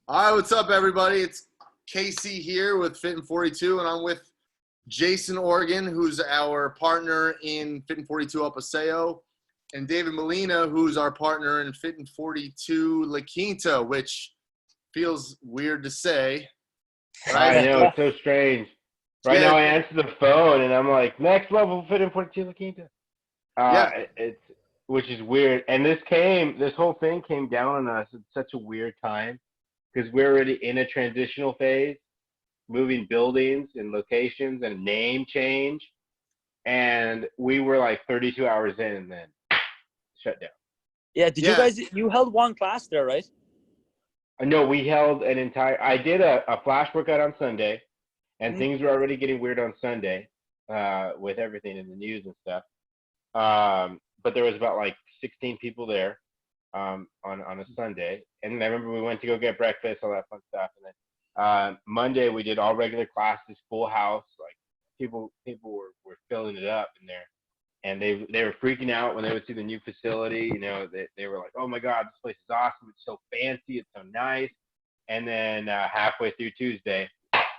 All right, what's up, everybody? It's Casey here with Fit in 42, and I'm with Jason Organ, who's our partner in Fit in 42 El Paseo, and David Molina, who's our partner in Fit in 42 La Quinta, which feels weird to say. I Right? know, it's so strange. Right Yeah, now I answer the phone and I'm like, next level Fit in 42 La Quinta. yeah, It's which is weird. And this whole thing came down on us at such a weird time because we're already in a transitional phase, moving buildings and locations and name change. And we were like 32 hours in and then shut down. Yeah, did yeah. you held one class there, right? No, we held I did a flash workout on Sunday, and things were already getting weird on Sunday with everything in the news and stuff. But there was about like 16 people there on a Sunday. And I remember we went to go get breakfast, all that fun stuff. And then Monday we did all regular classes, full house. Like people were filling it up in there. And they were freaking out when they would see the new facility. You know, they were like, oh my God, this place is awesome. It's so fancy. It's so nice. And then halfway through Tuesday,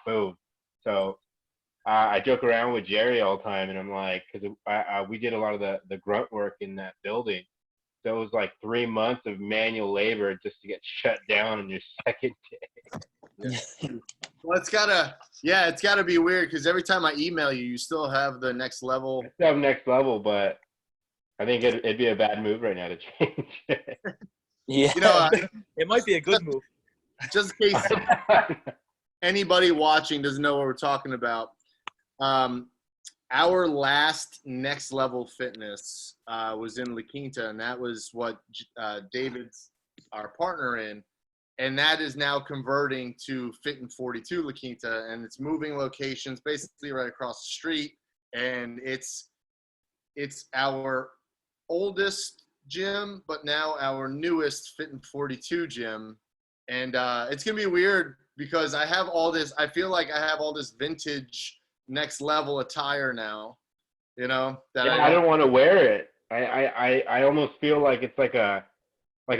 boom. So I joke around with Jerry all the time, and I'm like, because we did a lot of the grunt work in that building. So it was like 3 months of manual labor just to get shut down on your second day. Yeah. Well, it's gotta be weird because every time I email you, you still have the next level. I still have next level, but I think it'd be a bad move right now to change it. Yeah, You know, it might be a good move. just in case anybody watching doesn't know what we're talking about. Our last next level fitness was in La Quinta, and that was what David's our partner in, and that is now converting to Fit in 42 La Quinta, and it's moving locations basically right across the street, and it's our oldest gym, but now our newest Fit in 42 gym, and it's gonna be weird because I have all this. I feel like I have all this vintage next level attire now, you know. I don't want to wear it. I almost feel like it's like a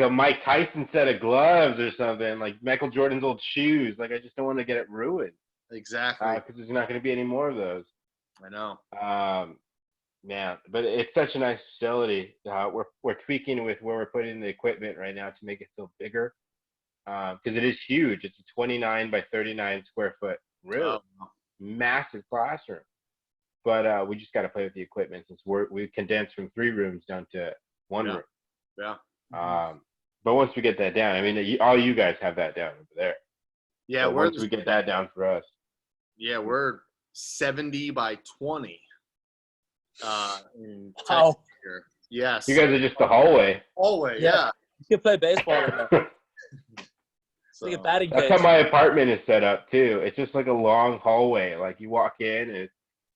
Mike Tyson set of gloves or something, like Michael Jordan's old shoes. Like I just don't want to get it ruined. Exactly. Because there's not going to be any more of those. I know. Man, but it's such a nice facility. We're tweaking with where we're putting the equipment right now to make it feel bigger. Because it is huge. It's a 29 by 39 square foot room. Oh. Massive classroom, but we just got to play with the equipment since we've condensed from 3 rooms down to 1 room. Yeah. But once we get that down, I mean, all you guys have that down over there. Yeah. So once we get that down for us. Yeah, we're 70 by 20. Wow. Yes. You guys are just the hallway. Hallway. Yeah. You can play baseball in there. It's like a batting cage. That's how my apartment is set up too. It's just like a long hallway. Like you walk in, and it's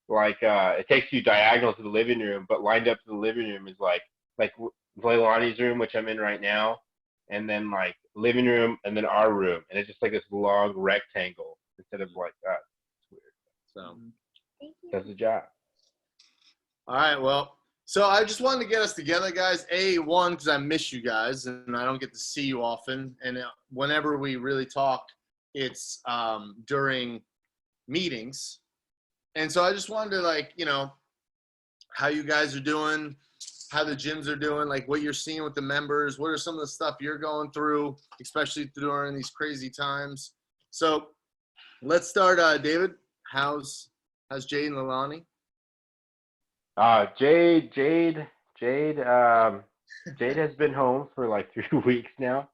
like it takes you diagonal to the living room, but lined up to the living room is like Leilani's room, which I'm in right now, and then like living room, and then our room, and it's just like this long rectangle instead of like that. It's weird. So does the job. All right. Well, so I just wanted to get us together, guys. One, because I miss you guys, and I don't get to see you often. And whenever we really talk, it's during meetings. And so I just wanted to, how you guys are doing, how the gyms are doing, like what you're seeing with the members. What are some of the stuff you're going through, especially during these crazy times? So let's start, David. How's Jade and Leilani? Jade has been home for like 3 weeks now,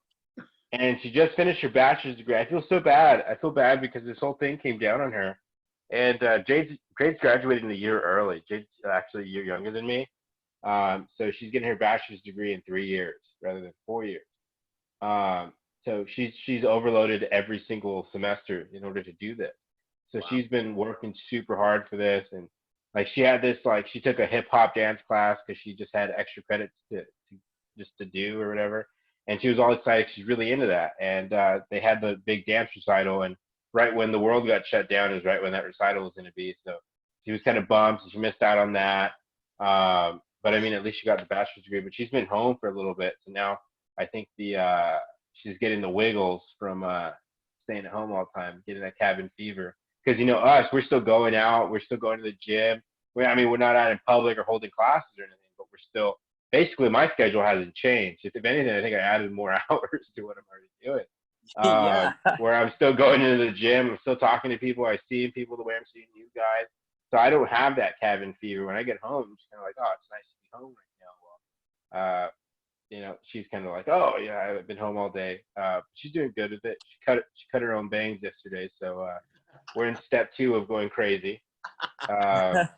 and she just finished her bachelor's degree. I feel so bad. I feel bad because this whole thing came down on her, and Jade's graduating a year early. Jade's actually a year younger than me, so she's getting her bachelor's degree in 3 years rather than 4 years. So she's overloaded every single semester in order to do this. So she's been working super hard for this, and like she had this, like she took a hip hop dance class because she just had extra credits to do or whatever, and she was all excited. She's really into that, and they had the big dance recital, and right when the world got shut down is right when that recital was going to be. So she was kind of bummed, so she missed out on that. But I mean, at least she got the bachelor's degree. But she's been home for a little bit, so now I think she's getting the wiggles from staying at home all the time, getting that cabin fever. Because, you know, us, we're still going out. We're still going to the gym. I mean, we're not out in public or holding classes or anything, but we're still – basically, my schedule hasn't changed. If anything, I think I added more hours to what I'm already doing. Yeah. Where I'm still going into the gym. I'm still talking to people. I see people the way I'm seeing you guys. So I don't have that cabin fever. When I get home, I'm just kind of like, oh, it's nice to be home right now. Well, you know, she's kind of like, oh, yeah, I've been home all day. She's doing good with it. She cut her own bangs yesterday. So we're in step 2 of going crazy. I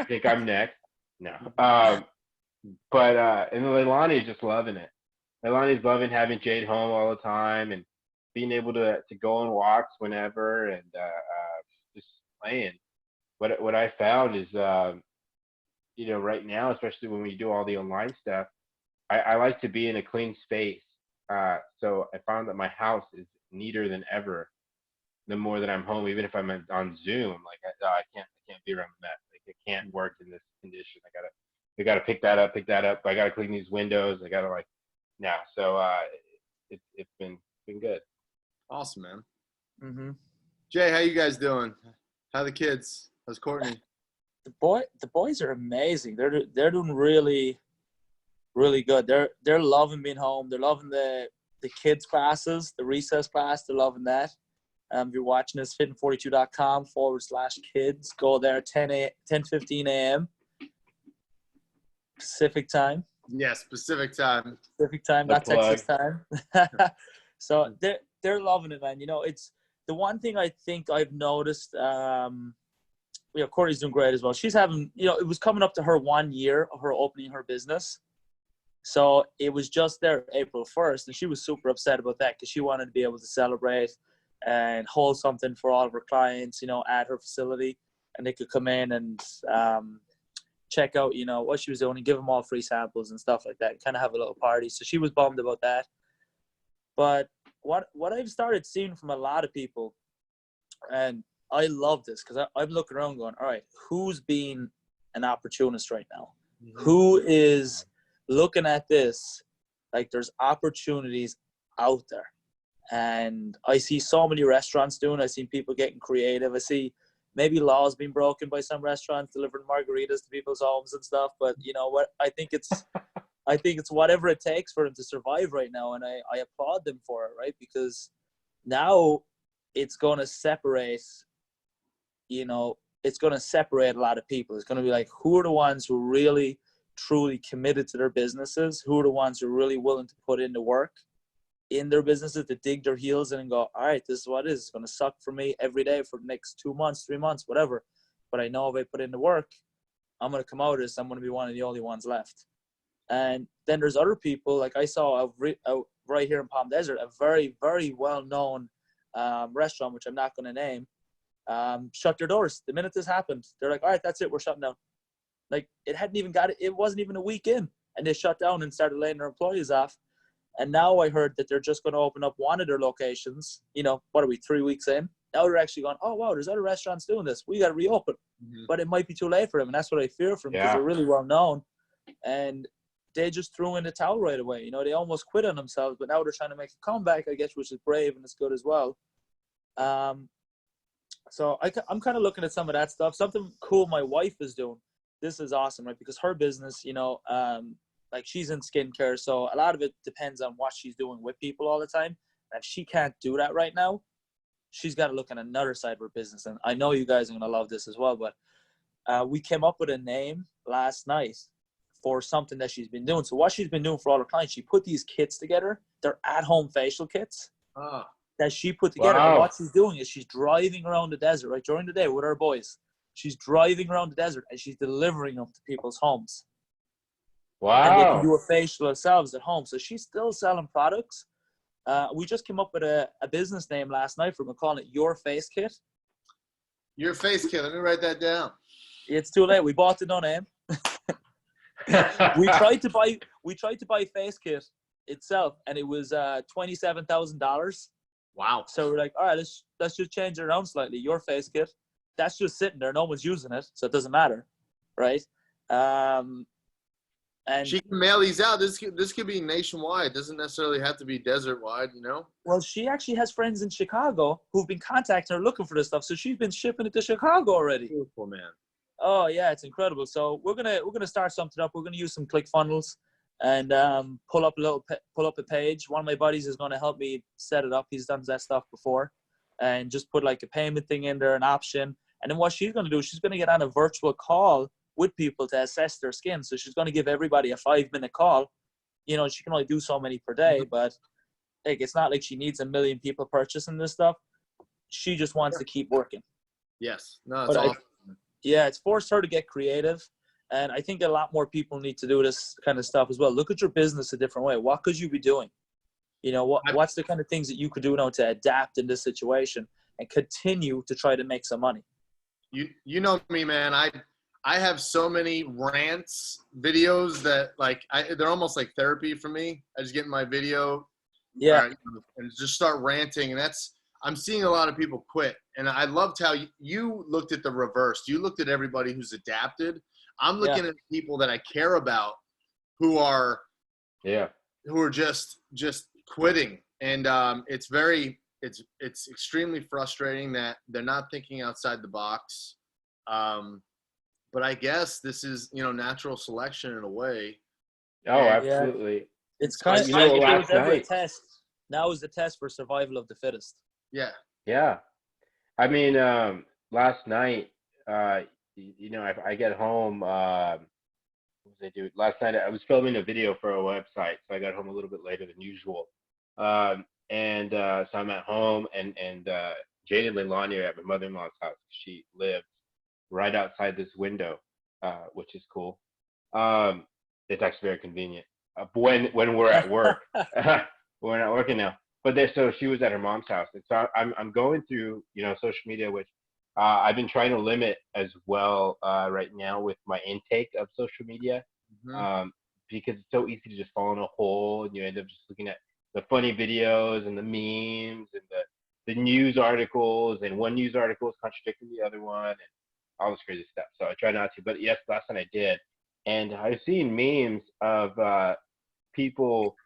think I'm next. No. But and Leilani's just loving it. Leilani's loving having Jade home all the time and being able to go on walks whenever and just playing. What I found is, you know, right now, especially when we do all the online stuff, I like to be in a clean space. So I found that my house is neater than ever. The more that I'm home, even if I'm on Zoom, I'm like, I can't be around that. Like, it can't work in this condition. I gotta pick that up. I gotta clean these windows. I gotta So it's been good. Awesome, man. Mm-hmm. Jay, how you guys doing? How the kids? How's Courtney? The boys are amazing. They're doing really, really good. They're loving being home. They're loving the kids classes, the recess class. They're loving that. If you're watching this, fitting42.com/kids. Go there 10:15 a.m. Pacific time. Yes, Pacific time. Pacific time, The not plug. Texas time. So they're loving it, man. You know, it's the one thing I think I've noticed. You know, Courtney's doing great as well. She's having, you know, it was coming up to her 1 year of her opening her business. So it was just there April 1st, and she was super upset about that because she wanted to be able to celebrate and hold something for all of her clients, you know, at her facility, and they could come in and check out, you know, what she was doing and give them all free samples and stuff like that, and kind of have a little party. So she was bummed about that. But what I've started seeing from a lot of people, and I love this because I'm looking around going, all right, who's being an opportunist right now? Mm-hmm. Who is looking at this like there's opportunities out there? And I see so many restaurants doing. I've seen people getting creative. I see maybe laws being broken by some restaurants delivering margaritas to people's homes and stuff. But you know what? I think it's whatever it takes for them to survive right now, and I applaud them for it, right? Because now it's going to separate. You know, it's going to separate a lot of people. It's going to be like, who are the ones who are really, truly committed to their businesses? Who are the ones who are really willing to put in the work in their businesses, to dig their heels in and go, all right, this is what it is. It's going to suck for me every day for the next 2 months, 3 months, whatever. But I know if I put in the work, I'm going to come out of this. I'm going to be one of the only ones left. And then there's other people, like I saw right here in Palm Desert, a very, very well-known restaurant, which I'm not going to name, shut their doors the minute this happened. They're like, all right, that's it, we're shutting down. Like, it wasn't even a week in, and they shut down and started laying their employees off. And now I heard that they're just going to open up one of their locations. You know, what are we, 3 weeks in? Now they're actually going, oh, wow, there's other restaurants doing this. We got to reopen. Mm-hmm. But it might be too late for them, and that's what I fear for them, because they're really well known. And they just threw in the towel right away. You know, they almost quit on themselves, but now they're trying to make a comeback, I guess, which is brave and it's good as well. So I'm kind of looking at some of that stuff. Something cool my wife is doing. This is awesome, right? Because her business, you know, like she's in skincare, so a lot of it depends on what she's doing with people all the time. And if she can't do that right now, she's got to look at another side of her business. And I know you guys are going to love this as well, but we came up with a name last night for something that she's been doing. So what she's been doing for all her clients, she put these kits together. They're at-home facial kits that she put together. Wow. And what she's doing is she's driving around the desert, right, during the day with her boys. She's driving around the desert and she's delivering them to people's homes. Wow. And they can do a facial themselves at home. So she's still selling products. We just came up with a business name last night for them, calling it Your Face Kit. Your Face Kit. Let me write that down. It's too late. We bought the no name. we tried to buy Face Kit itself, and it was $27,000. Wow. So we're like, all right, let's just change it around slightly. Your Face Kit. That's just sitting there. No one's using it, so it doesn't matter, right? And she can mail these out. This could be nationwide. It doesn't necessarily have to be desert wide, you know? well, she actually has friends in Chicago who've been contacting her looking for this stuff. So she's been shipping it to Chicago already. Beautiful, man. Oh yeah, it's incredible. So we're gonna start something up. We're gonna use some ClickFunnels and pull up a page. One of my buddies is gonna help me set it up. He's done that stuff before, and just put like a payment thing in there, an option. And then what she's gonna do, she's gonna get on a virtual call with people to assess their skin. So she's gonna give everybody a 5-minute call. You know, she can only do so many per day, but like it's not like she needs 1 million people purchasing this stuff. She just wants to keep working. Yes. No, it's But awesome. yeah, it's forced her to get creative. And I think a lot more people need to do this kind of stuff as well. Look at your business a different way. What could you be doing? You know, what's the kind of things that you could do now to adapt in this situation and continue to try to make some money? You know me, man. I have so many rants videos that like they're almost like therapy for me. I just get in my video, Yeah, and just start ranting, and I'm seeing a lot of people quit. And I loved how you looked at the reverse. You looked at everybody who's adapted. I'm looking at people that I care about who are just quitting, and it's extremely frustrating that they're not thinking outside the box. But I guess this is, natural selection in a way. Oh, absolutely. it's kind of, you know, if there was last ever a night, test, now is the test for survival of the fittest. Yeah. yeah. I mean, last night, I get home. What was I doing? Last night I was filming a video for a website, so I got home a little bit later than usual. So I'm at home, and Jade and Leilani are at my mother-in-law's house. She lives right outside this window, which is cool. It's actually very convenient when we're at work. We're not working now. But so she was at her mom's house, and so I'm going through social media, which I've been trying to limit as well right now with my intake of social media, because it's so easy to just fall in a hole, and you end up just looking at the funny videos and the memes and the news articles, and one news article is contradicting the other one, and all this crazy stuff. So I try not to. But yes, last night I did, and I've seen memes of people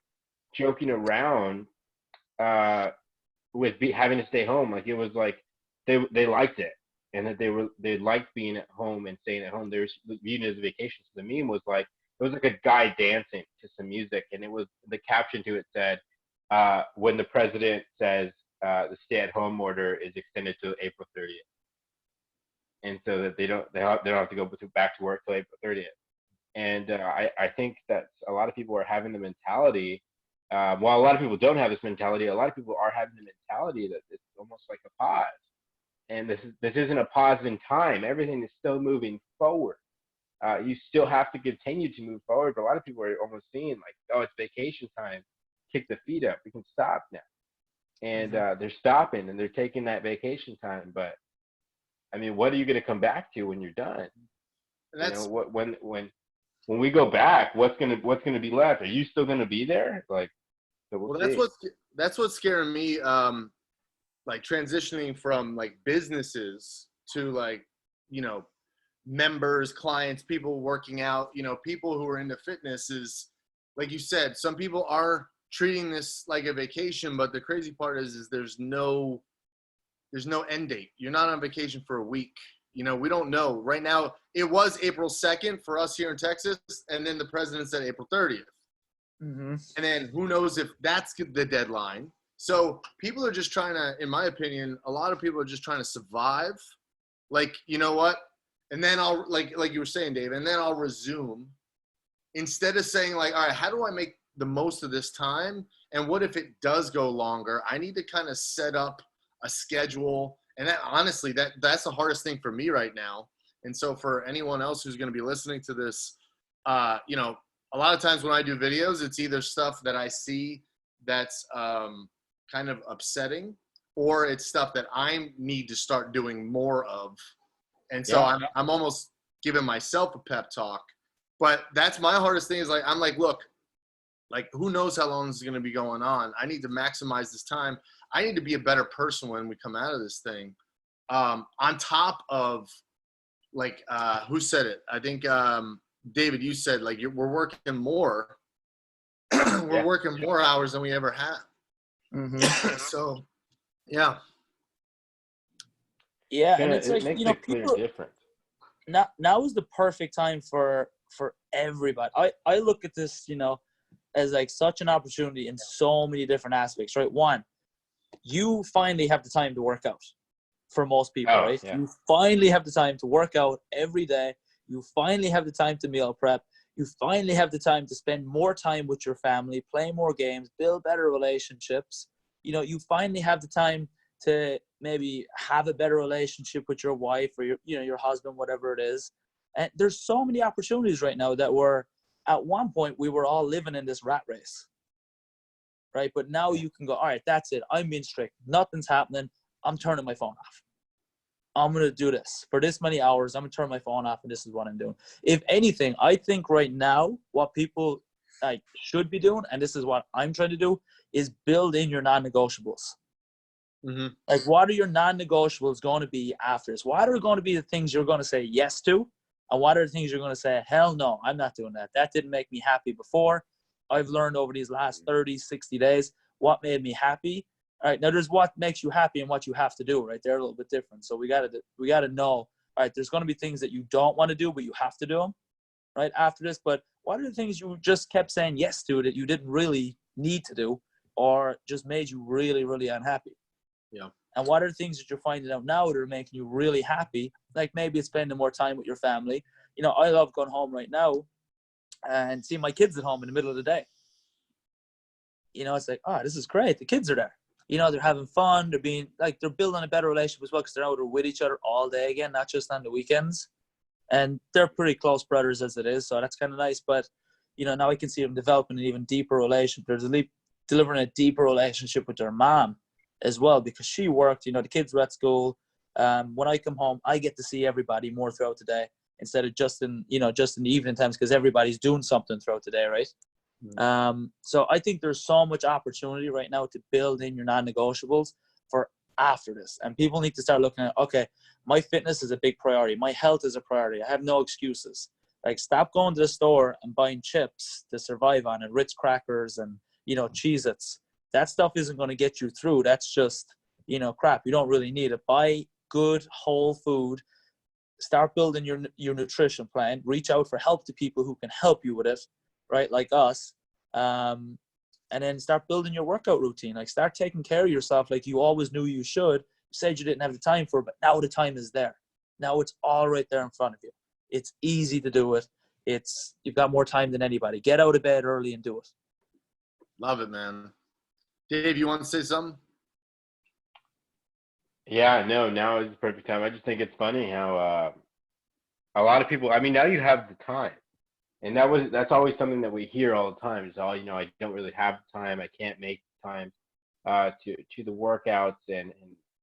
joking around with having to stay home. Like it was like they liked it, and that they liked being at home and staying at home. They were viewing it as a vacation. So the meme was like, it was like a guy dancing to some music, and it was, the caption to it said, when the president says the stay-at-home order is extended to April 30th, and so that they don't have to go back to work till April 30th. And I think that a lot of people are having the mentality. While a lot of people don't have this mentality, a lot of people are having the mentality that it's almost like a pause. And this isn't a pause in time. Everything is still moving forward. You still have to continue to move forward. But a lot of people are almost seeing like, oh, it's vacation time. Kick the feet up. We can stop now. And they're stopping, and they're taking that vacation time. But I mean, what are you going to come back to when you're done? That's when we go back, what's gonna be left? Are you still gonna be there? Like, so we'll see. That's what's scaring me. Like transitioning from like businesses to like, members, clients, people working out, people who are into fitness is, like you said, some people are treating this like a vacation, but the crazy part is there's no end date. You're not on vacation for a week. We don't know. Right now, it was April 2nd for us here in Texas, and then the president said April 30th. And then who knows if that's the deadline. So people are just trying to, in my opinion, a lot of people are just trying to survive. Like, you know what? And then I'll, like you were saying, Dave, and then I'll resume. Instead of saying like, all right, how do I make the most of this time? And what if it does go longer? I need to kind of set up a schedule. And that, honestly, that's the hardest thing for me right now. And so for anyone else who's going to be listening to this, a lot of times when I do videos, it's either stuff that I see that's kind of upsetting, or it's stuff that I need to start doing more of. And so I'm almost giving myself a pep talk. But that's my hardest thing is like, I'm like, look, like who knows how long this is going to be going on. I need to maximize this time. I need to be a better person when we come out of this thing. On top of like, who said it? I think David, you said like we're working more. We're working more hours than we ever have. Mm-hmm. So, yeah. Yeah, and It like, makes a clear people difference. now is the perfect time for everybody. I look at this, as like such an opportunity in so many different aspects, right? One, you finally have the time to work out for most people, right? Yeah. You finally have the time to work out every day. You finally have the time to meal prep. You finally have the time to spend more time with your family, play more games, build better relationships. You finally have the time to maybe have a better relationship with your wife or your husband, whatever it is. And there's so many opportunities right now that were at one point we were all living in this rat race, right? But now you can go, all right, that's it. I'm being strict. Nothing's happening. I'm turning my phone off. I'm going to do this for this many hours. I'm going to turn my phone off, and this is what I'm doing. If anything, I think right now what people should be doing, and this is what I'm trying to do, is build in your non-negotiables. Mm-hmm. Like, what are your non-negotiables going to be after this? What are going to be the things you're going to say yes to? And what are the things you're going to say, hell no, I'm not doing that. That didn't make me happy before. I've learned over these last 30, 60 days what made me happy. All right, now there's what makes you happy and what you have to do, right? They're a little bit different. So we got to know, all right, there's going to be things that you don't want to do, but you have to do them, right, after this. But what are the things you just kept saying yes to that you didn't really need to do or just made you really, really unhappy? Yeah. And what are the things that you're finding out now that are making you really happy? Like maybe it's spending more time with your family. I love going home right now and seeing my kids at home in the middle of the day. It's like, oh, this is great. The kids are there. They're having fun. They're building a better relationship as well because they're out with each other all day again, not just on the weekends. And they're pretty close brothers as it is, so that's kind of nice. But, now I can see them developing an even deeper relationship. They're delivering a deeper relationship with their mom as well because she worked. The kids were at school. When I come home, I get to see everybody more throughout the day instead of just in the evening times because everybody's doing something throughout the day, right? So I think there's so much opportunity right now to build in your non-negotiables for after this. And people need to start looking at, okay, my fitness is a big priority. My health is a priority. I have no excuses. Like, stop going to the store and buying chips to survive on and Ritz crackers and, Cheez-Its. That stuff isn't going to get you through. That's just, crap. You don't really need it. Buy good, whole food. Start building your nutrition plan. Reach out for help to people who can help you with it, right? Like us. And then start building your workout routine. Like, start taking care of yourself like you always knew you should. You said you didn't have the time for it, but now the time is there. Now it's all right there in front of you. It's easy to do it. You've got more time than anybody. Get out of bed early and do it. Love it, man. Dave, you want to say something? Yeah, no, now is the perfect time. I just think it's funny how a lot of people, I mean, now you have the time. And that's always something that we hear all the time is, I don't really have time. I can't make time to the workouts and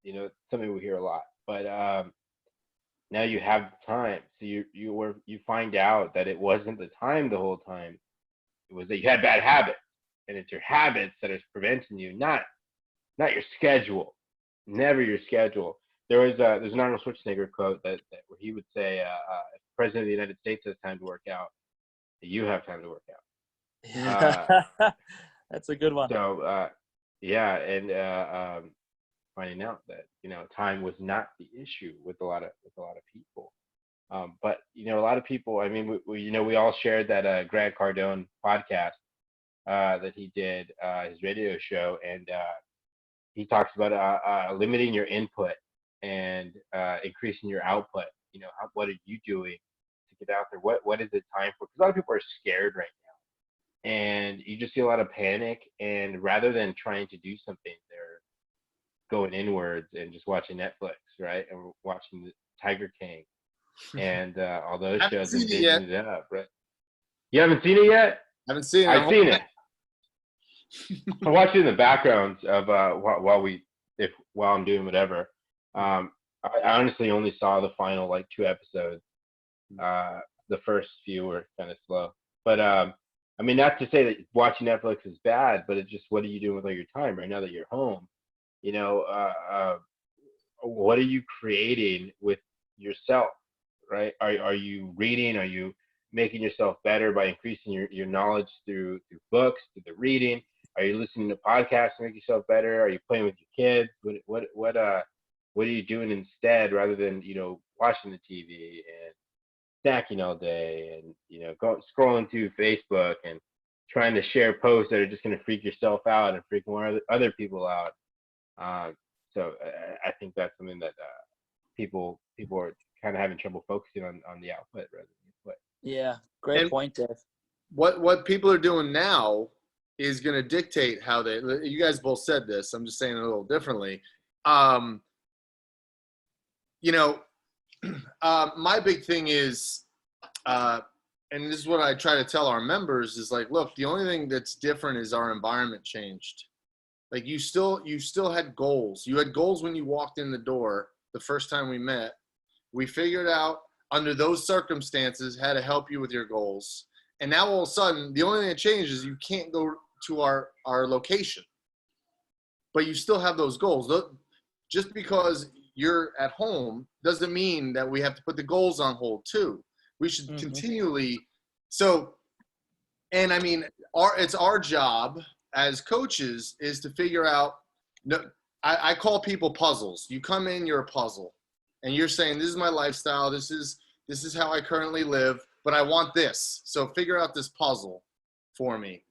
it's something we hear a lot. But now you have the time. So you find out that it wasn't the time the whole time. It was that you had bad habits. And it's your habits that is preventing you, not your schedule. Never your schedule. There's an Arnold Schwarzenegger quote that where he would say, if the President of the United States has time to work out, you have time to work out. That's a good one. So, yeah, and finding out that time was not the issue with a lot of people. But a lot of people. I mean, we all shared that Grant Cardone podcast that he did, his radio show, and he talks about limiting your input and increasing your output. What are you doing to get out there? What is it time for? Because a lot of people are scared right now, and you just see a lot of panic. And rather than trying to do something, they're going inwards and just watching Netflix, right? And watching the Tiger King and all those shows and binging it up, right? You haven't seen it yet? Haven't seen it. I've seen it. I watch it in the background of while I'm doing whatever. I honestly only saw the final 2 episodes. The first few were kind of slow, but I mean, not to say that watching Netflix is bad, but it's just, what are you doing with all your time right now that you're home? What are you creating with yourself, right? Are you reading? Are you making yourself better by increasing your knowledge through books, through the reading? Are you listening to podcasts to make yourself better? Are you playing with your kids? What are you doing instead, rather than watching the TV and snacking all day, and scrolling through Facebook and trying to share posts that are just going to freak yourself out and freak more other people out? So I think that's something that people are kind of having trouble focusing on the output rather than the input. Yeah, great point, Dave. What people are doing now is going to dictate how they. You guys both said this. I'm just saying it a little differently. My big thing is, and this is what I try to tell our members, is like, look, the only thing that's different is our environment changed. Like you still had goals. You had goals when you walked in the door the first time we met. We figured out under those circumstances how to help you with your goals. And now all of a sudden, the only thing that changed is you can't go to our location. But you still have those goals. Just because you're at home doesn't mean that we have to put the goals on hold too. We should continually. So, and I mean, it's our job as coaches is to figure out. I call people puzzles. You come in, you're a puzzle, and you're saying, "This is my lifestyle. This is how I currently live, but I want this. So figure out this puzzle for me."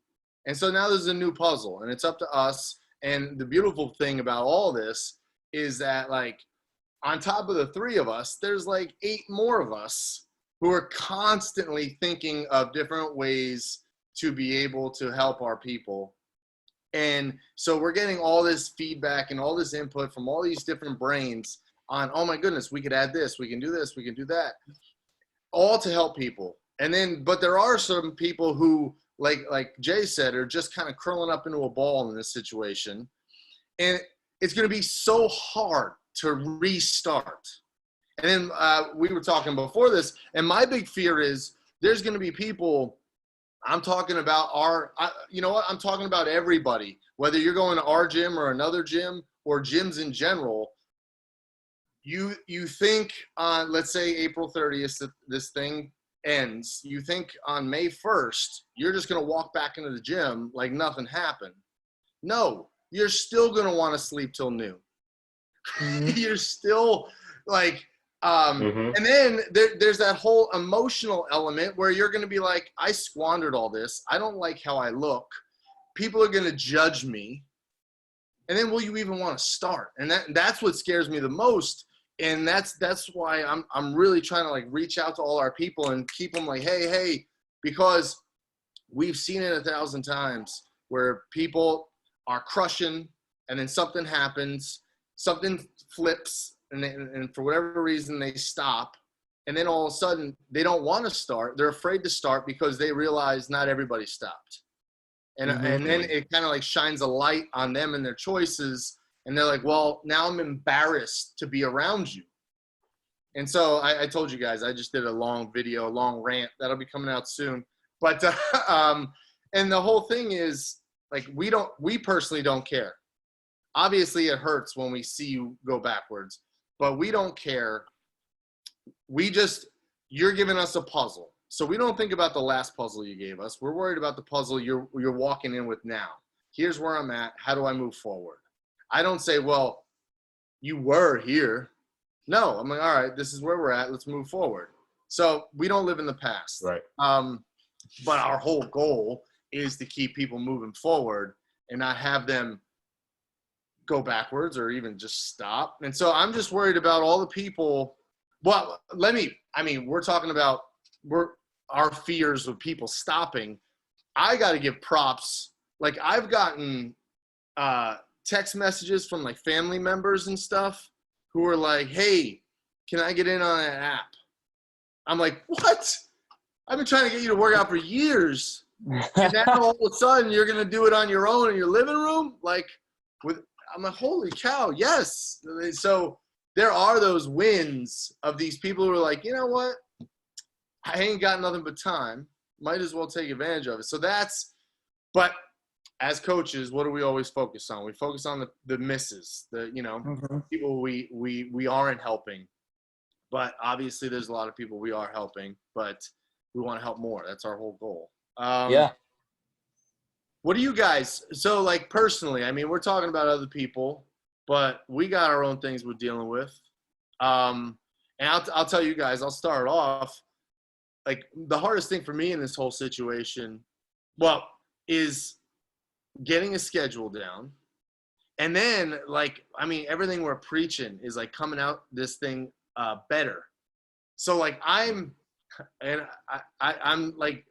And so now there's a new puzzle, and it's up to us. And the beautiful thing about all this is that, like, on top of the three of us, there's like 8 more of us who are constantly thinking of different ways to be able to help our people. And so we're getting all this feedback and all this input from all these different brains on, oh my goodness, we could add this, we can do this, we can do that, all to help people. And then, but there are some people who, like Jay said, are just kind of curling up into a ball in this situation. And it's going to be so hard to restart. And then we were talking before this, and my big fear is there's going to be people. I'm talking about I'm talking about everybody, whether you're going to our gym or another gym or gyms in general. You think on, let's say, April 30th, this thing ends. You think on May 1st, you're just going to walk back into the gym like nothing happened. No, you're still going to want to sleep till noon. You're still like, and then there's that whole emotional element where you're going to be like, I squandered all this. I don't like how I look. People are going to judge me. And then will you even want to start? And that's what scares me the most. And that's why I'm really trying to like reach out to all our people and keep them like, hey, because we've seen it 1,000 times where people are crushing and then something happens, something flips, and for whatever reason they stop, and then all of a sudden they don't want to start. They're afraid to start because they realize not everybody stopped, and then it kind of like shines a light on them and their choices, and they're like, well, now I'm embarrassed to be around you. And so I told you guys I just did a long video, a long rant that'll be coming out soon. But and the whole thing is like we personally don't care. Obviously, it hurts when we see you go backwards, but we don't care. You're giving us a puzzle. So we don't think about the last puzzle you gave us. We're worried about the puzzle you're walking in with now. Here's where I'm at. How do I move forward? I don't say, well, you were here. No, I'm like, all right, this is where we're at. Let's move forward. So we don't live in the past. Right. But our whole goal is to keep people moving forward and not have them go backwards or even just stop. And so I'm just worried about all the people. Well, we're talking about our fears of people stopping. I got to give props. Like I've gotten text messages from like family members and stuff who are like, hey, can I get in on that app? I'm like, what? I've been trying to get you to work out for years. And now all of a sudden you're going to do it on your own in your living room? I'm like, holy cow, yes. So there are those wins of these people who are like, you know what? I ain't got nothing but time. Might as well take advantage of it. So but as coaches, what do we always focus on? We focus on the misses, people we aren't helping. But obviously there's a lot of people we are helping, but we want to help more. That's our whole goal. Yeah. What do you guys, so like personally, I mean, we're talking about other people, but we got our own things we're dealing with. And I'll tell you guys, I'll start off, like the hardest thing for me in this whole situation, well, is getting a schedule down. And then like, I mean, everything we're preaching is like coming out this thing better. So like I'm like,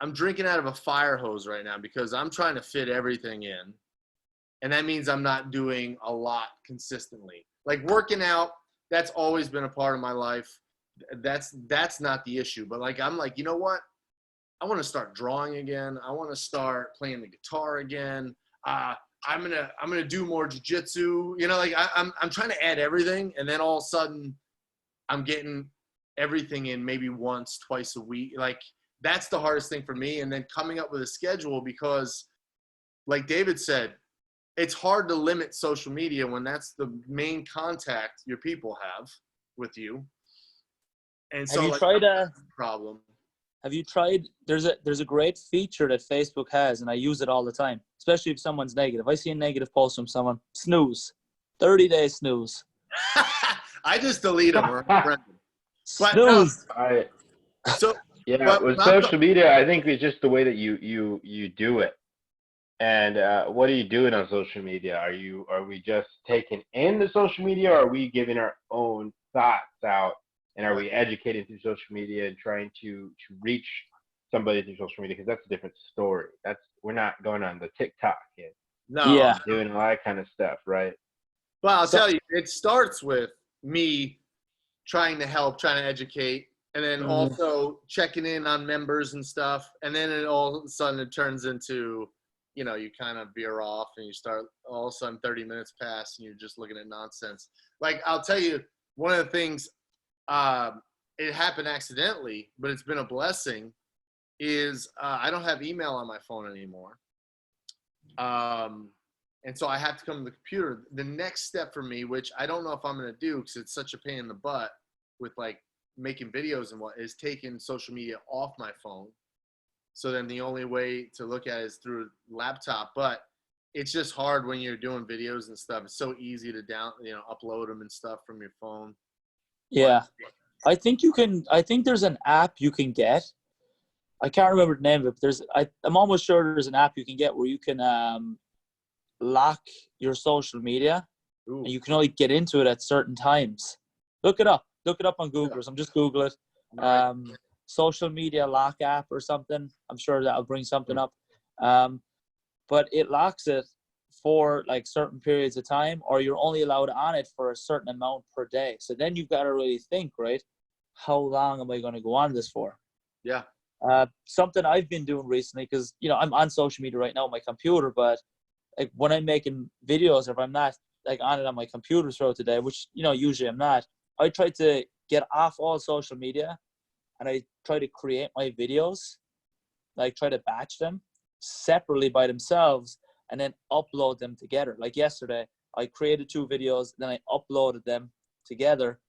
I'm drinking out of a fire hose right now because I'm trying to fit everything in. And that means I'm not doing a lot consistently. Like working out, that's always been a part of my life. That's not the issue. But like, I'm like, you know what? I want to start drawing again. I want to start playing the guitar again. I'm gonna do more jiu-jitsu. You know, like I'm trying to add everything, and then all of a sudden, I'm getting everything in maybe once, twice a week. Like that's the hardest thing for me. And then coming up with a schedule because, like David said, it's hard to limit social media when that's the main contact your people have with you. And so, Have you like, tried problem? Have you tried? There's a great feature that Facebook has, and I use it all the time, especially if someone's negative. I see a negative post from someone, snooze, 30-day snooze. I just delete them or unfriend them. But Snooze. so Yeah, but with social media, I think it's just the way that you do it. And what are you doing on social media? Are we just taking in the social media, or are we giving our own thoughts out? And are we educating through social media and trying to reach somebody through social media? Because that's a different story. We're not going on the TikTok and Yeah. doing all that kind of stuff, right? Well, I'll tell you, it starts with me trying to help, trying to educate, and then also checking in on members and stuff. And then it all of a sudden it turns into, you know, you kind of veer off and you start all of a sudden 30 minutes pass and you're just looking at nonsense. Like, I'll tell you, one of the things, it happened accidentally, but it's been a blessing, is I don't have email on my phone anymore. And so I have to come to the computer. The next step for me, which I don't know if I'm going to do because it's such a pain in the butt with like making videos and what, is taking social media off my phone. So then the only way to look at it is through a laptop. But it's just hard when you're doing videos and stuff. It's so easy to upload them and stuff from your phone. Yeah. I think there's an app you can get. I can't remember the name of it, but I'm almost sure there's an app you can get where you can lock your social media. Ooh. And you can only get into it at certain times. Look it up on Google. So I'm just Google it. Social media lock app or something. I'm sure that'll bring something up. But it locks it for like certain periods of time, or you're only allowed on it for a certain amount per day. So then you've got to really think, right? How long am I going to go on this for? Yeah. Something I've been doing recently, because I'm on social media right now on my computer, but like when I'm making videos, or if I'm not like on it on my computer throughout the day, which usually I'm not, I try to get off all social media and I try to create my videos, like try to batch them separately by themselves and then upload them together. Like yesterday, I created 2 videos, then I uploaded them together,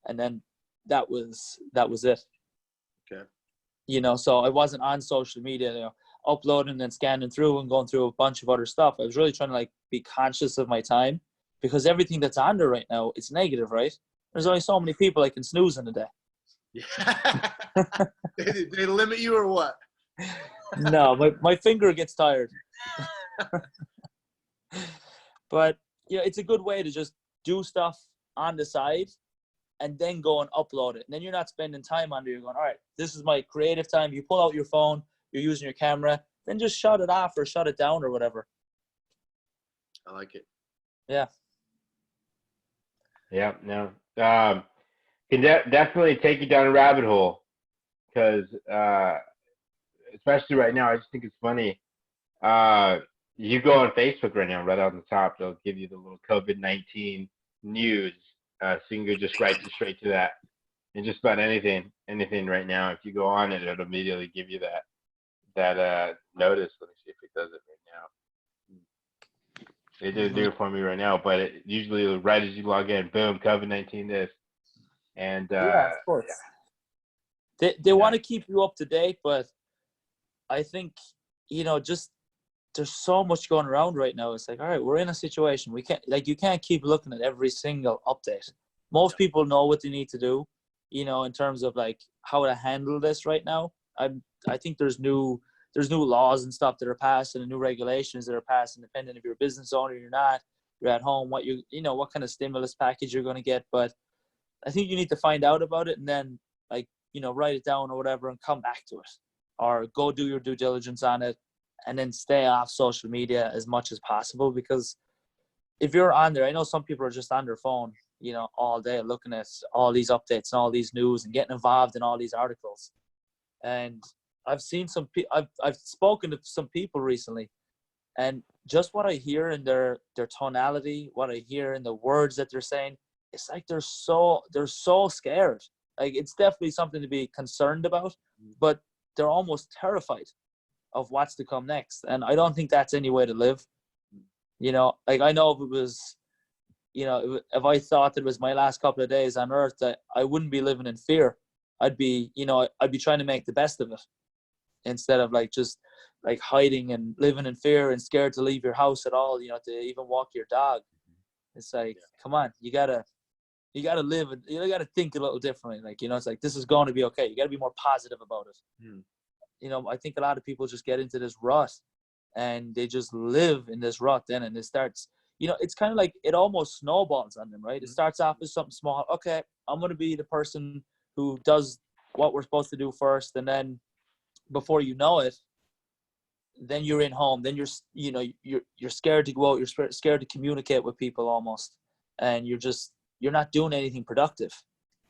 and then that was it. Okay. So I wasn't on social media, uploading and scanning through and going through a bunch of other stuff. I was really trying to like be conscious of my time, because everything that's on there right now, it's negative, right? There's only so many people I can snooze in a day. Yeah. they limit you or what? No, my finger gets tired. But it's a good way to just do stuff on the side and then go and upload it. And then you're not spending time on it. You're going, all right, this is my creative time. You pull out your phone, you're using your camera, then just shut it off or shut it down or whatever. I like it. Yeah. Yeah, no. Can definitely take you down a rabbit hole, because especially right now, I just think it's funny. You go on Facebook right now, right on the top, they'll give you the little COVID-19 news, so you can go just right straight to that. And just about anything right now, if you go on it, it'll immediately give you that notice. Let me see if it does it right now. It didn't do it for me right now, but it usually right as you log in, boom, COVID-19 this. And yeah, of course. They want to keep you up to date, but I think, just there's so much going around right now. It's like, all right, we're in a situation. We can't, you can't keep looking at every single update. Most people know what they need to do, in terms of how to handle this right now. I think there's new laws and stuff that are passed and new regulations that are passed, independent if you're a business owner, you're not, you're at home, what what kind of stimulus package you're going to get. But I think you need to find out about it and then write it down or whatever and come back to it, or go do your due diligence on it, and then stay off social media as much as possible. Because if you're on there, I know some people are just on their phone, all day looking at all these updates and all these news and getting involved in all these articles. And I've seen I've spoken to some people recently, and just what I hear in their tonality, what I hear in the words that they're saying, it's like they're so scared. It's definitely something to be concerned about, but they're almost terrified of what's to come next. And I don't think that's any way to live. I know if it was, if I thought that it was my last couple of days on earth, that I wouldn't be living in fear. I'd be trying to make the best of it, instead of just hiding and living in fear and scared to leave your house at all, to even walk your dog. It's come on, you gotta live, and you gotta think a little differently. It's this is going to be okay. You gotta be more positive about it. I think a lot of people just get into this rut, and they just live in this rut then, and it starts, it's kind of it almost snowballs on them, right? It starts off as something small. Okay, I'm going to be the person who does what we're supposed to do first. And then before you know it, then you're in home. Then you're scared to go out. You're scared to communicate with people almost. And you're not doing anything productive.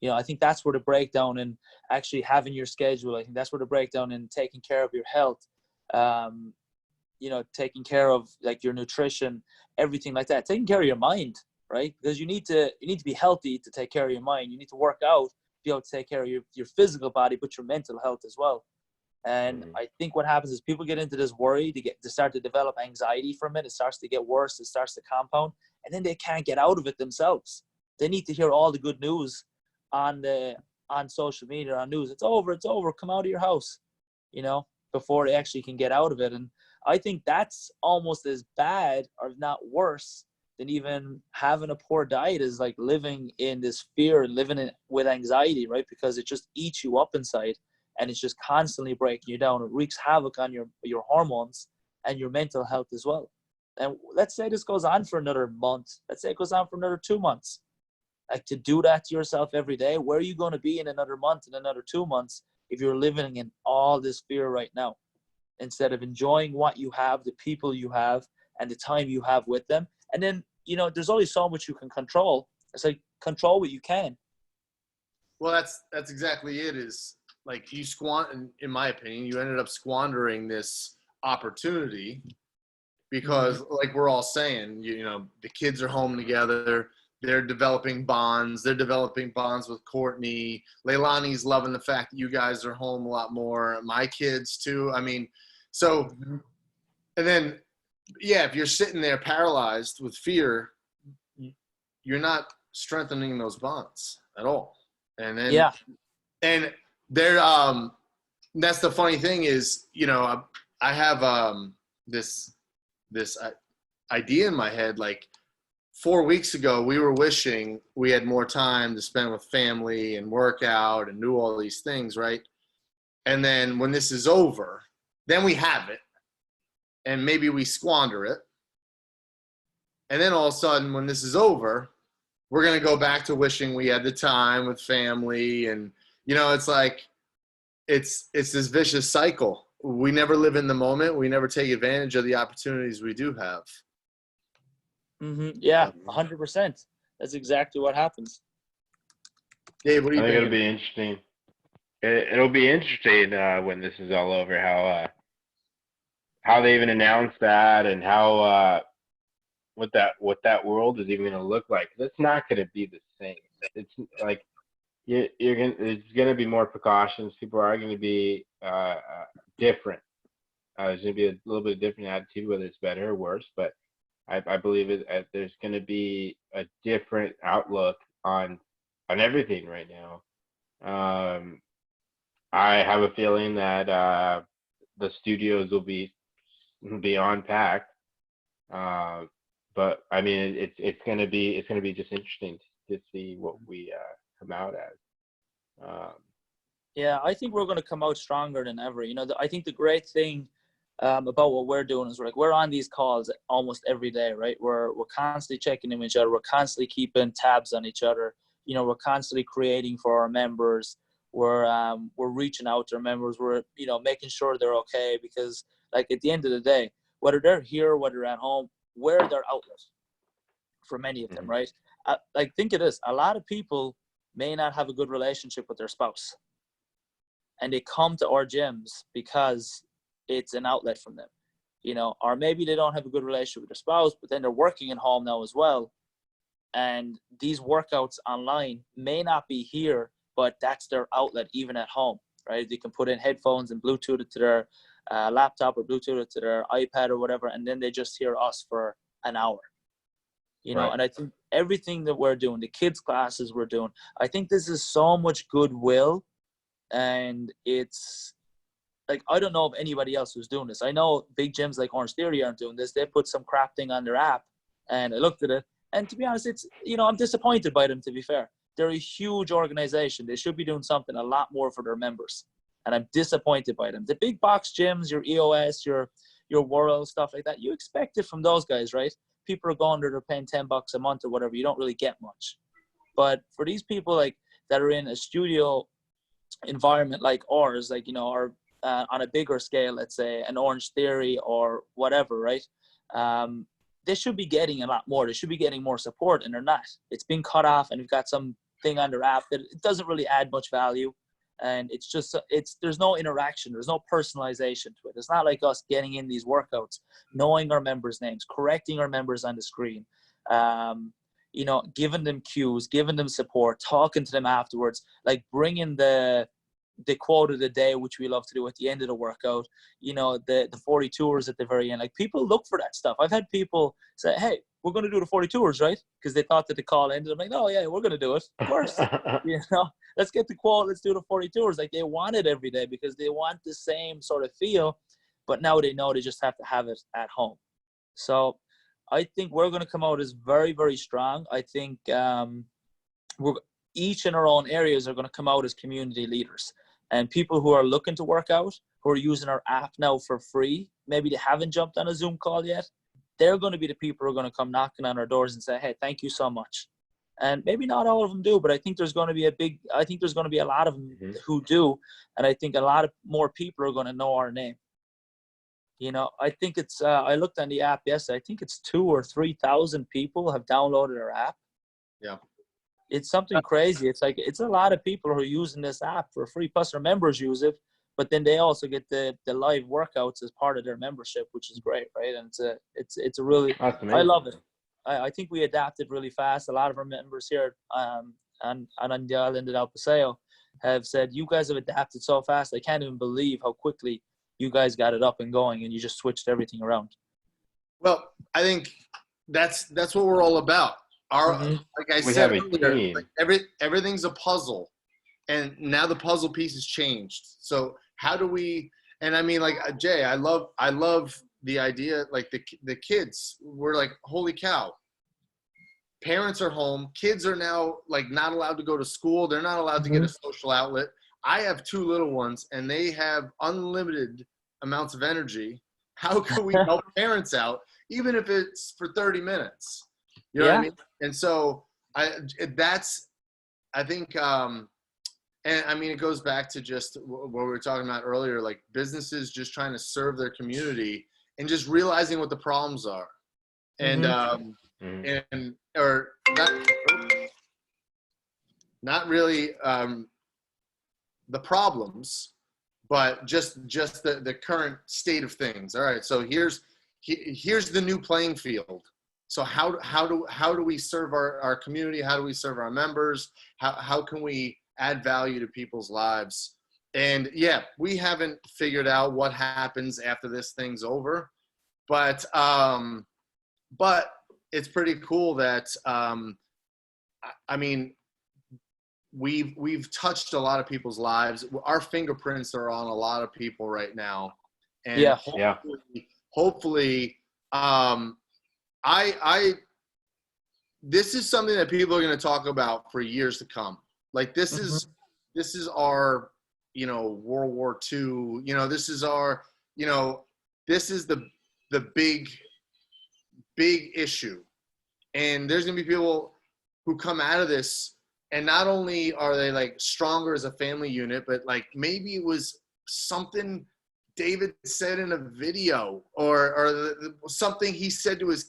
I think that's where the breakdown in actually having your schedule. I think that's where the breakdown in taking care of your health, taking care of your nutrition, everything like that, taking care of your mind, right? Because you need to be healthy to take care of your mind. You need to work out, be able to take care of your physical body, but your mental health as well. And I think what happens is people get into this worry, to start to develop anxiety from it. It starts to get worse. It starts to compound, and then they can't get out of it themselves. They need to hear all the good news on social media, on news. It's over. Come out of your house, before they actually can get out of it. And I think that's almost as bad, or not worse, than even having a poor diet, is living in this fear and living with anxiety, right? Because it just eats you up inside, and it's just constantly breaking you down. It wreaks havoc on your hormones and your mental health as well. And let's say this goes on for another month. Let's say it goes on for another 2 months. To do that to yourself every day, where are you going to be in another month, in another 2 months, if you're living in all this fear right now, instead of enjoying what you have, the people you have, and the time you have with them? And then, there's only so much you can control. It's control what you can. Well, that's exactly it. Is you in my opinion, you ended up squandering this opportunity because, we're all saying, the kids are home together. They're developing bonds. They're developing bonds with Courtney. Leilani's loving the fact that you guys are home a lot more. My kids too. I mean, so, and then, if you're sitting there paralyzed with fear, you're not strengthening those bonds at all. And then, and there, that's the funny thing is, I have this idea in my head. 4 weeks ago, we were wishing we had more time to spend with family and work out and do all these things, right? And then when this is over, then we have it, and maybe we squander it. And then all of a sudden, when this is over, we're going to go back to wishing we had the time with family. And, it's this vicious cycle. We never live in the moment. We never take advantage of the opportunities we do have. Yeah, 100%. That's exactly what happens. Dave, what do you think? I think it'll be interesting. It'll be interesting when this is all over, how they even announce that, and how what that world is even going to look like. It's not going to be the same. It's it's going to be more precautions. People are going to be different. There's going to be a little bit of different attitude, whether it's better or worse, but I believe there's going to be a different outlook on everything right now. I have a feeling that the studios will be beyond packed. But I mean, it's gonna be just interesting to see what we come out as. Um, Yeah, I think we're going to come out stronger than ever. I think the great thing about what we're doing is we're on these calls almost every day, right? We're constantly checking in with each other. We're constantly keeping tabs on each other. We're constantly creating for our members. We're reaching out to our members. We're making sure they're okay, because like at the end of the day, whether they're here, whether they're at home, we're their outlet for many of them, mhm. right? Like think of this: a lot of people may not have a good relationship with their spouse, and they come to our gyms because it's an outlet from them, or maybe they don't have a good relationship with their spouse, but then they're working at home now as well. And these workouts online may not be here, but that's their outlet even at home, right? They can put in headphones and Bluetooth it to their laptop, or Bluetooth it to their iPad or whatever, and then they just hear us for an hour. Right. And I think everything that we're doing, the kids classes we're doing, I think this is so much goodwill. And it's like, I don't know of anybody else who's doing this. I know big gyms like Orange Theory aren't doing this. They put some crap thing on their app, and I looked at it, and to be honest, it's I'm disappointed by them, to be fair. They're a huge organization. They should be doing something a lot more for their members, and I'm disappointed by them. The big box gyms, your EOS, your World, stuff like that, you expect it from those guys, right? People are going there, they're paying $10 a month or whatever. You don't really get much. But for these people like that are in a studio environment like ours, like or on a bigger scale, let's say an Orange Theory or whatever, right? They should be getting a lot more. They should be getting more support, and they're not. It's been cut off, and we've got some thing on their app that it doesn't really add much value, and there's no interaction, there's no personalization to it. It's not like us getting in these workouts, knowing our members' names, correcting our members on the screen. Giving them cues, giving them support, talking to them afterwards, like bringing the quote of the day, which we love to do at the end of the workout, the 42ers at the very end. Like, people look for that stuff. I've had people say, hey, we're going to do the 42ers, right? Because they thought that the call ended. I'm like, oh yeah, we're going to do it. Of course. Let's get the quote. Let's do the 42ers. Like, they want it every day because they want the same sort of feel, but now they know they just have to have it at home. So I think we're going to come out as very, very strong. I think we're each in our own areas are going to come out as community leaders. And people who are looking to work out, who are using our app now for free, maybe they haven't jumped on a Zoom call yet, they're going to be the people who are going to come knocking on our doors and say, hey, thank you so much. And maybe not all of them do, but I think there's going to be a lot of them who do. And I think a lot of more people are going to know our name. I think it's, I looked on the app yesterday, I think it's 2,000 or 3,000 people have downloaded our app. Yeah. It's something crazy. It's like, it's a lot of people who are using this app for free, plus our members use it, but then they also get the live workouts as part of their membership, which is great, right? And it's a really, That's I amazing. love it. I think we adapted really fast. A lot of our members here on the island of El Paseo have said, you guys have adapted so fast. I can't even believe how quickly you guys got it up and going, and you just switched everything around. Well, I think that's what we're all about. Like I We said have a earlier, team. like everything's a puzzle, and now the puzzle piece has changed. So how do we? And I mean, like Jay, I love the idea. Like the kids, we're like, holy cow! Parents are home. Kids are now like not allowed to go to school. They're not allowed to get a social outlet. I have 2 little ones, and they have unlimited amounts of energy. How can we help parents out, even if it's for 30 minutes? You know what I mean? And so I think, and I mean, it goes back to just what we were talking about earlier, like businesses just trying to serve their community and just realizing what the problems are. And, or not really the problems, but just the current state of things. All right, so here's the new playing field. So how do we serve our community? How do we serve our members? How can we add value to people's lives? And yeah, we haven't figured out what happens after this thing's over, but it's pretty cool that I mean, we've touched a lot of people's lives. Our fingerprints are on a lot of people right now, and Yeah. hopefully, I this is something that people are going to talk about for years to come. Like this is our, World War II. This is our, this is the big issue, and there's going to be people who come out of this, and not only are they like stronger as a family unit, but like maybe it was something David said in a video, or something he said to his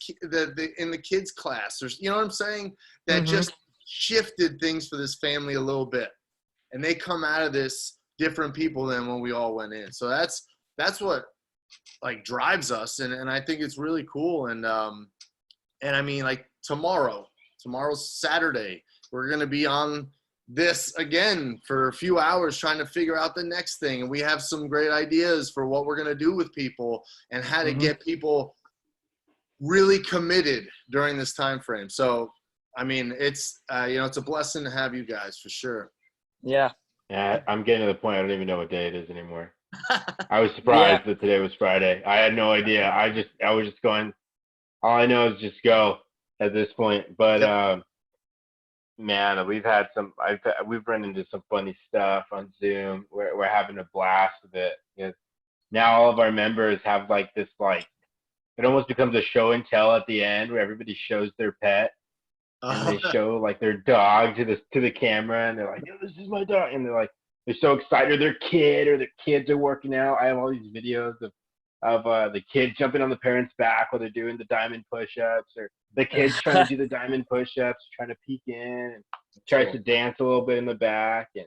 in the kids class, or you know what I'm saying, that just shifted things for this family a little bit, and they come out of this different people than when we all went in. So that's what like drives us, and I think it's really cool. And I mean, like tomorrow's Saturday, we're gonna be on this again for a few hours trying to figure out the next thing, and we have some great ideas for what we're going to do with people and how to get people really committed during this time frame. So I mean, it's it's a blessing to have you guys for sure. Yeah, I'm getting to the point I don't even know what day it is anymore. I was surprised that today was Friday. I had no idea. I was just going, all I know is just go at this point. But man, we've run into some funny stuff on Zoom. We're having a blast with it. Because now all of our members have like this, like, it almost becomes a show and tell at the end where everybody shows their pet, and they show like their dog to the camera, and they're like, "Yo, this is my dog," and they're so excited, or their kids are working out. I have all these videos of the kid jumping on the parent's back while they're doing the diamond push-ups, or the kids trying to do the diamond push-ups, trying to peek in, and tries to dance a little bit in the back. And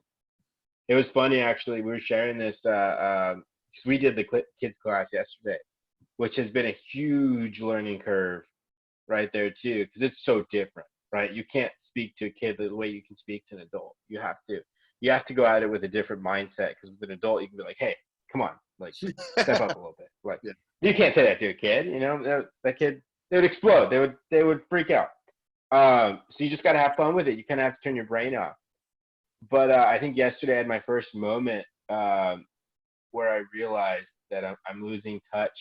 it was funny, actually. We were sharing this because we did the kids class yesterday, which has been a huge learning curve right there too, because it's so different, right? You can't speak to a kid the way you can speak to an adult. You have to go at it with a different mindset, because with an adult you can be like, "Hey, come on, like step up a little bit." Like, you can't say that to a kid, that kid, they would explode. They would freak out. So you just got to have fun with it. You kind of have to turn your brain off. But I think yesterday I had my first moment where I realized that I'm losing touch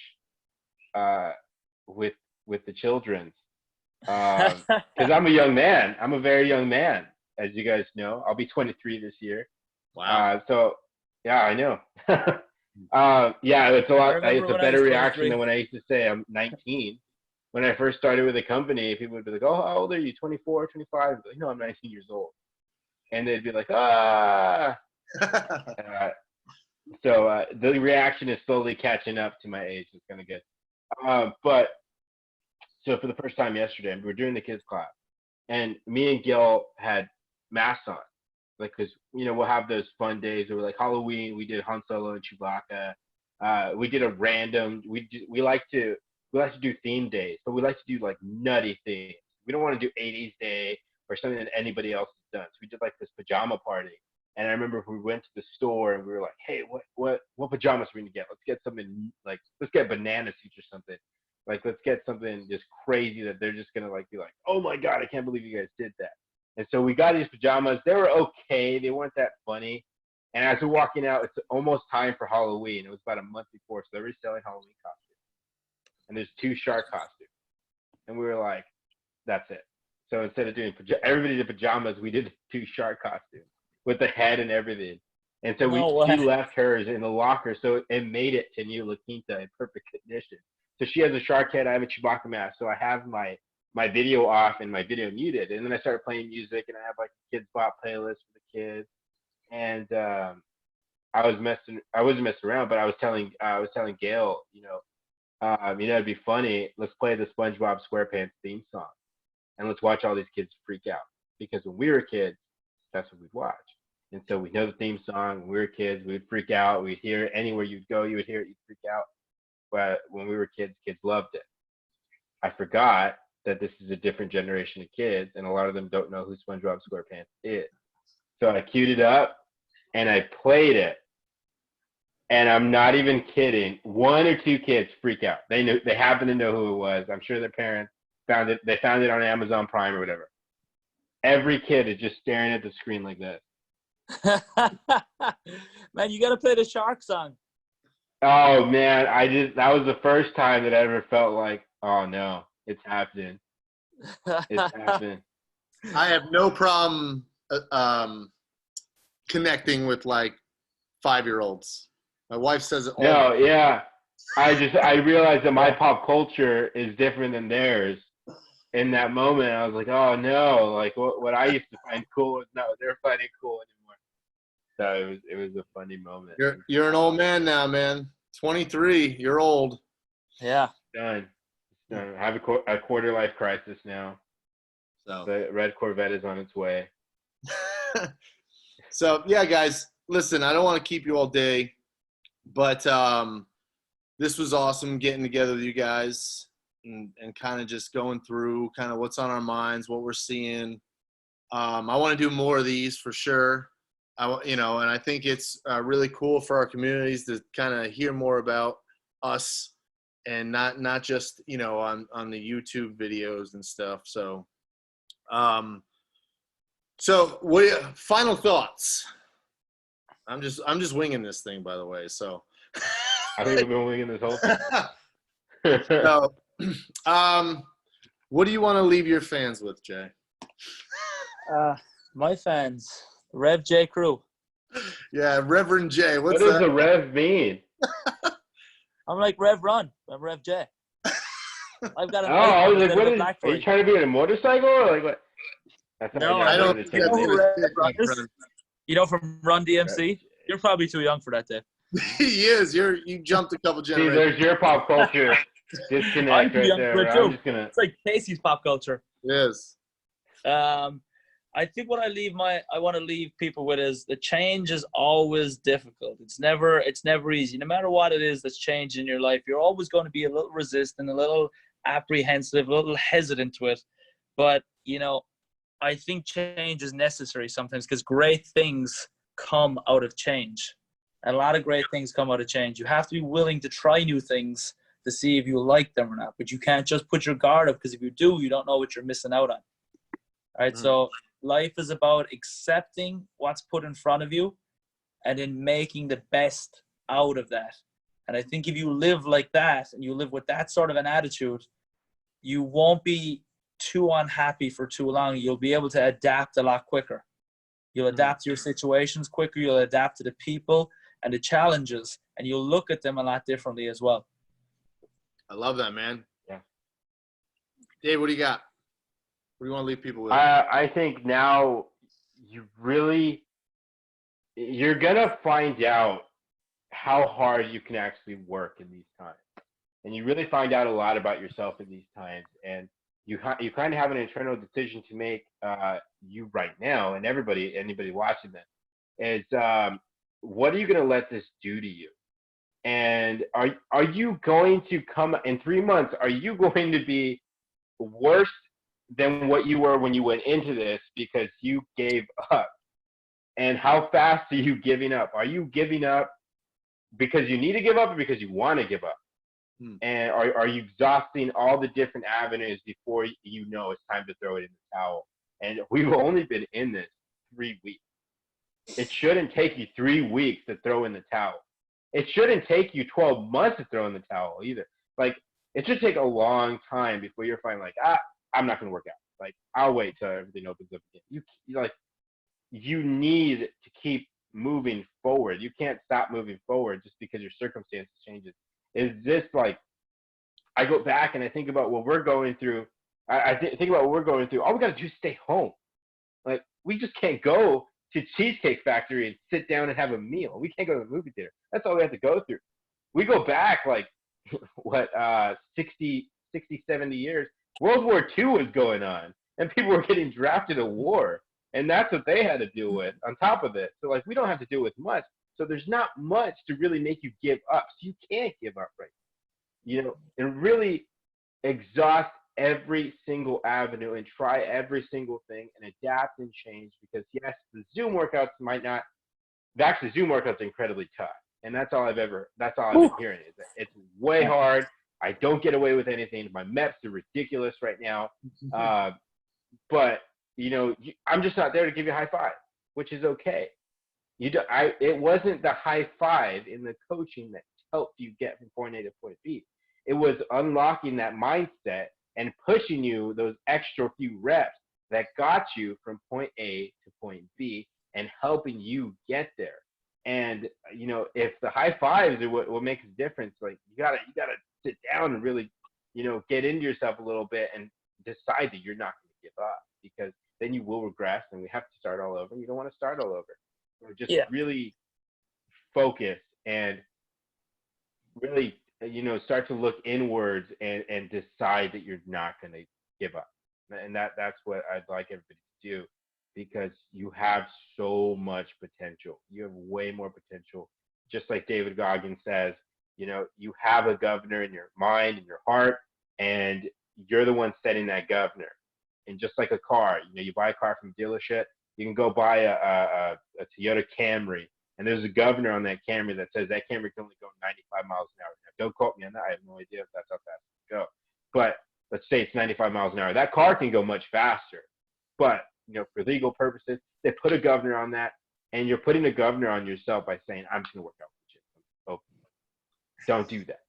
with the children. Because I'm a young man. I'm a very young man, as you guys know. I'll be 23 this year. Wow. So yeah, I know. Yeah, it's a lot. It's a better reaction than when I used to say I'm 19. When I first started with the company, people would be like, "Oh, how old are you? 24, 25?" I'd be like, "No, I'm 19 years old." And they'd be like, "Ah." So the reaction is slowly catching up to my age. It's kind of good. But so for the first time yesterday, we were doing the kids class, and me and Gil had masks on, like, because we'll have those fun days where, like, Halloween, we did Han Solo and Chewbacca. We did a random. We like to do theme days, but we like to do like nutty things. We don't want to do 80s day or something that anybody else has done. So we did like this pajama party. And I remember we went to the store and we were like, "Hey, what pajamas are we gonna get? Let's get something like, let's get banana suits or something. Like, let's get something just crazy that they're just gonna like be like, 'Oh my God, I can't believe you guys did that.'" And so we got these pajamas. They were okay. They weren't that funny. And as we're walking out, it's almost time for Halloween. It was about a month before, so they're already selling Halloween costumes. And there's 2 shark costumes. And we were like, that's it. So instead of doing everybody did pajamas, we did 2 shark costumes with the head and everything. And so she left hers in the locker, so it made it to New La Quinta in perfect condition. So she has a shark head, I have a Chewbacca mask, so I have my video off and my video muted. And then I started playing music, and I have like a kids bop playlist for the kids. And I wasn't messing around, but I was telling Gail, it'd be funny. Let's play the SpongeBob SquarePants theme song, and let's watch all these kids freak out, because when we were kids, that's what we'd watch. And so we know the theme song. When we were kids, we would freak out. We'd hear it anywhere you'd go. You would hear it. You'd freak out. But when we were kids, kids loved it. I forgot that this is a different generation of kids, and a lot of them don't know who SpongeBob SquarePants is. So I queued it up, and I played it. And I'm not even kidding. 1 or 2 kids freak out. They happen to know who it was. I'm sure their parents found it. They found it on Amazon Prime or whatever. every kid is just staring at the screen like this. Man, you got to play the shark song. Oh man, that was the first time that I ever felt like, oh no, it's happening. It's happening. I have no problem connecting with like 5-year-olds. My wife says it all. No, yeah. I realized that my pop culture is different than theirs. In that moment, I was like, oh no, like what I used to find cool is not what they're finding cool anymore. So it was a funny moment. You're an old man now, man. 23. You're old. Yeah. Done. I have a quarter life crisis now. So the red Corvette is on its way. So yeah, guys, listen, I don't want to keep you all day, but this was awesome getting together with you guys and kind of just going through kind of what's on our minds, what we're seeing. I want to do more of these for sure. And I think it's really cool for our communities to kind of hear more about us and not just, on the YouTube videos and stuff. So, final thoughts. I'm just winging this thing, by the way. So I think we've been winging this whole thing. So, what do you want to leave your fans with, Jay? My fans, Rev J Crew. Yeah, Reverend Jay. What does that? the Rev mean? I'm like Rev Run. I'm Rev J. I've got a I was like, are you trying to be on a motorcycle or like what? That's no, I don't you think that's know, Rev, you know from Run DMC? You're probably too young for that, Dave. He is. You jumped a couple generations. See, there's your pop culture disconnect right there. I'm just gonna. It's like Casey's pop culture. Yes. I think what I want to leave people with is the change is always difficult. It's never easy. No matter what it is that's changed in your life, you're always going to be a little resistant, a little apprehensive, a little hesitant to it. But, I think change is necessary sometimes because great things come out of change. And a lot of great things come out of change. You have to be willing to try new things to see if you like them or not. But you can't just put your guard up because if you do, you don't know what you're missing out on. All right, so life is about accepting what's put in front of you and then making the best out of that. And I think if you live like that and you live with that sort of an attitude, you won't be too unhappy for too long. You'll be able to adapt a lot quicker. You'll adapt to your situations quicker. You'll adapt to the people and the challenges, and you'll look at them a lot differently as well. I love that, man. Yeah. Dave, what do you got? What do you want to leave people with? I think now you're gonna find out how hard you can actually work in these times, and you really find out a lot about yourself in these times, and you kind of have an internal decision to make. You right now, and anybody watching this, is what are you gonna let this do to you? And are you going to come in 3 months? Are you going to be worse than what you were when you went into this because you gave up? And how fast are you giving up? Are you giving up because you need to give up or because you want to give up? And are you exhausting all the different avenues before you know it's time to throw it in the towel? And we've only been in this 3 weeks. It shouldn't take you 3 weeks to throw in the towel. It shouldn't take you 12 months to throw in the towel either. Like, it should take a long time before you're finally like, I'm not going to work out. Like, I'll wait till everything opens up again. You need to keep moving forward. You can't stop moving forward just because your circumstances changes. Is this like, I go back and I think about what we're going through. I think about what we're going through. All we got to do is stay home. Like, we just can't go to Cheesecake Factory and sit down and have a meal. We can't go to the movie theater. That's all we have to go through. We go back like, 60, 70 years. World War II was going on, and people were getting drafted to war, and that's what they had to deal with on top of it. So, like, we don't have to deal with much. So there's not much to really make you give up. So you can't give up right now. And really exhaust every single avenue and try every single thing and adapt and change because, yes, the Zoom workouts might not – actually, Zoom workouts are incredibly tough. And that's all I've been hearing is that it's way hard. I don't get away with anything. My MEPs are ridiculous right now. But, I'm just not there to give you a high five, which is okay. It wasn't the high five in the coaching that helped you get from point A to point B. It was unlocking that mindset and pushing you those extra few reps that got you from point A to point B and helping you get there. And if the high fives are what makes a difference, like you gotta sit down and really, get into yourself a little bit and decide that you're not going to give up, because then you will regress and we have to start all over. You don't want to start all over. So just really focus and really, start to look inwards and decide that you're not going to give up. And that's what I'd like everybody to do, because you have so much potential. You have way more potential. Just like David Goggins says, you have a governor in your mind and your heart, and you're the one setting that governor. And just like a car, you buy a car from a dealership, you can go buy a Toyota Camry, and there's a governor on that Camry that says that Camry can only go 95 miles an hour. Now, don't quote me on that. I have no idea if that's how fast it can go. But let's say it's 95 miles an hour. That car can go much faster. But, for legal purposes, they put a governor on that, and you're putting a governor on yourself by saying, I'm just going to work out with you. Oh, don't do that.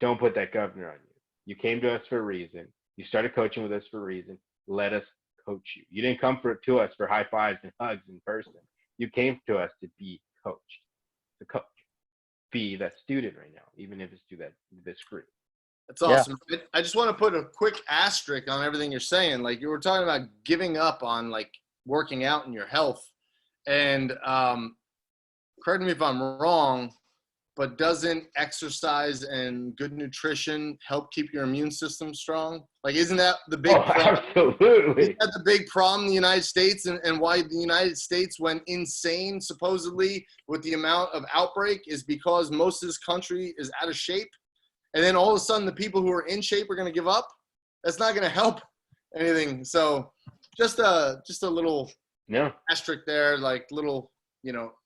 Don't put that governor on you. You came to us for a reason. You started coaching with us for a reason. Let us coach you. You didn't come to us for high fives and hugs in person. You came to us to be coached. To coach. Be that student right now, even if it's through the screen. That's awesome. Yeah. I just want to put a quick asterisk on everything you're saying. Like, you were talking about giving up on, like, working out and your health. And correct me if I'm wrong, but doesn't exercise and good nutrition help keep your immune system strong? Like, isn't that the big problem? Absolutely. Isn't that the big problem in the United States, and why the United States went insane, supposedly, with the amount of outbreak, is because most of this country is out of shape? And then all of a sudden the people who are in shape are going to give up? That's not going to help anything. So just a little asterisk there, like little,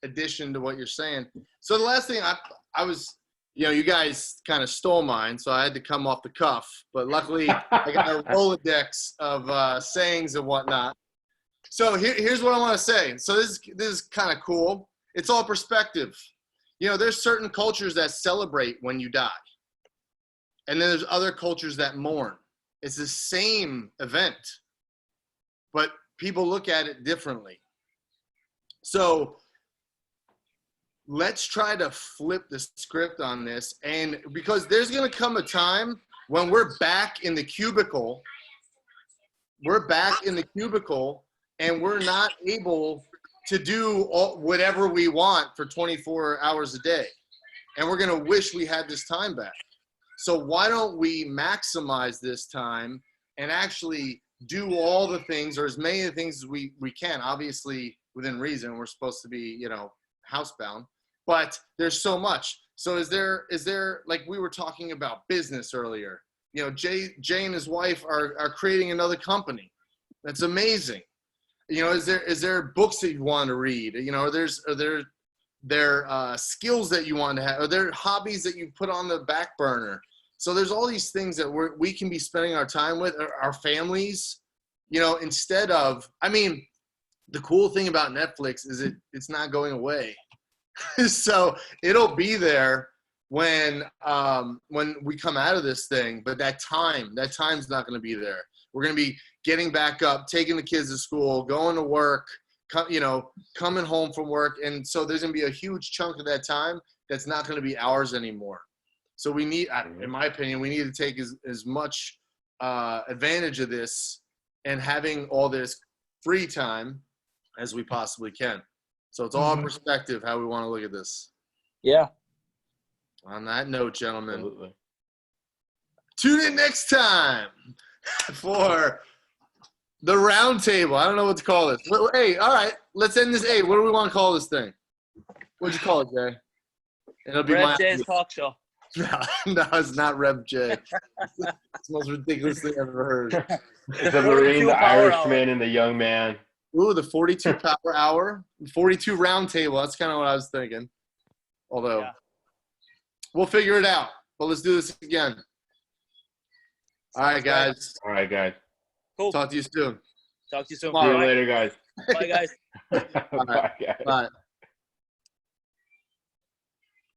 addition to what you're saying. So the last thing I was, you guys kind of stole mine, so I had to come off the cuff. But luckily I got a Rolodex of sayings and whatnot. So here's what I want to say. So this is kind of cool. It's all perspective. There's certain cultures that celebrate when you die. And then there's other cultures that mourn. It's the same event, but people look at it differently. So let's try to flip the script on this. And because there's going to come a time when we're back in the cubicle, and we're not able to do whatever we want for 24 hours a day. And we're going to wish we had this time back. So why don't we maximize this time and actually do all the things, or as many of the things as we can, obviously within reason. We're supposed to be, housebound, but there's so much. So is there, like we were talking about business earlier, Jay and his wife are creating another company. That's amazing. Is there books that you want to read? Are there skills that you want to have? Are there hobbies that you put on the back burner? So there's all these things that we can be spending our time with, our families, instead of, the cool thing about Netflix is it's not going away. So it'll be there when we come out of this thing, but that time's not going to be there. We're going to be getting back up, taking the kids to school, going to work, coming home from work. And so there's going to be a huge chunk of that time that's not going to be ours anymore. So we need, in my opinion, we need to take as much advantage of this and having all this free time as we possibly can. So it's all perspective how we want to look at this. Yeah. On that note, gentlemen, Absolutely. Tune in next time for the Roundtable. I don't know what to call this. Hey, all right, let's end this. Hey, what do we want to call this thing? What'd you call it, Jay? It'll be Rev J's talk show. No, it's not Rev J. It's the most ridiculous thing I've ever heard. The Marine, the Irishman, and the young man. Ooh, the 42 power hour, 42 Roundtable. That's kind of what I was thinking. Although, we'll figure it out. But let's do this again. All right, guys. All right, guys. Cool. Talk to you soon. Talk to you soon. See you All right. later, guys. Bye, guys. Bye, guys. Bye.